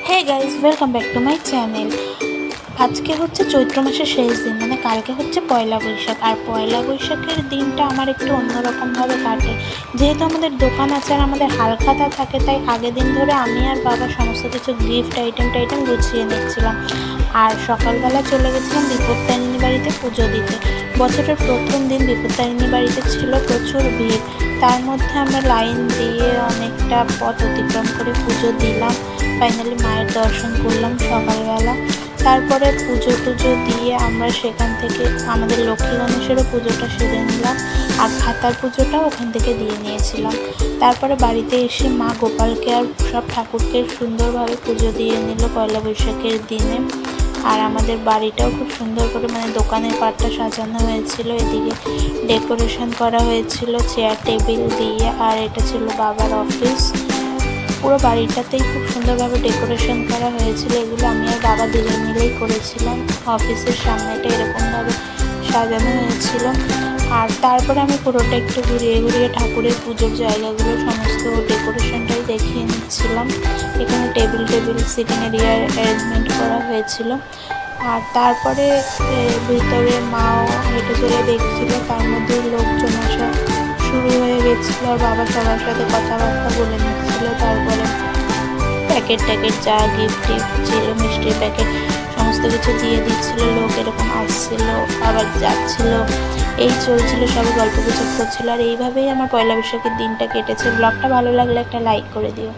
Hey guys welcome back to my channel. आज के होच्छे चैत्र मासेर शेष दिन माने कालके होच्छे पयला बैशाख और पयला बैशाखेर दिनटा आमार एकटु अन्यरकम भावे काटे। जेहेतु आमादेर दोकान आछे और आमादेर हालखाता थाके ताई आगे दिन धरे आमी और बाबा समस्त किछु गिफ्ट आइटेम गुछिए निচ্ছিলাম और सकालबेला चले गेছিলাম বিপত্তারিণী বাড়িতে পুজো দিতে। বছরের প্রথম দিন বিপত্তারিণী বাড়িতে ছিল প্রচুর ভিড়, তার মধ্যে আমরা লাইন দিয়ে অনেকটা পথ অতিক্রম করে পুজো দিলাম। ফাইনালি মায়ের দর্শন করলাম সকালবেলা। তারপরে পুজো টুজো দিয়ে আমরা সেখান থেকে আমাদের লক্ষ্মী গণেশেরও পুজোটা সেরে নিলাম আর খাতার পুজোটাও ওখান থেকে দিয়ে নিয়েছিলাম। তারপরে বাড়িতে এসে মা গোপালকে আর সব ঠাকুরকে সুন্দরভাবে পুজো দিয়ে নিল পয়লা বৈশাখের দিনে। আর আমাদের বাড়িটাও খুব সুন্দর করে মানে দোকানের পাটটা সাজানো হয়েছিল, এদিকে ডেকোরেশন করা হয়েছিল চেয়ার টেবিল দিয়ে। আর এটা ছিল বাবার অফিস, পুরো বাড়িটাতেই খুব সুন্দরভাবে ডেকোরেশন করা হয়েছিল। এগুলো আমি আর বাবা দুজন মিলেই করেছিলাম। অফিসের সামনেটা এরকমভাবে সাজানো হয়েছিল। আর তারপরে আমি পুরোটা একটু ঘুরিয়ে ঠাকুরের পুজোর জায়গাগুলো সমস্ত ডেকোরেশনটাই দেখিয়ে নিচ্ছিলাম। এখানে টেবিল সিটিং এরিয়া অ্যারেঞ্জমেন্ট করা হয়েছিল। আর তারপরে ভিতরে মাও হেঁটে চলে দেখছিল, তার মধ্যে লোকজন আসা শুরু হয়ে গেছিলো আর বাবা সবার সাথে কথাবার্তা বলে নিচ্ছিল। তারপরে প্যাকেট যা গিফট ছিল মিষ্টির প্যাকেট সমস্ত কিছু দিয়ে দিচ্ছিল। লোক এরকম আসছিল আবার যাচ্ছিল, এই চলছিল, সবাই গল্প গুজব করছিল। আর এইভাবেই আমার পয়লা বৈশাখের দিনটা কেটেছে। ব্লগটা ভালো লাগলে একটা লাইক করে দিও।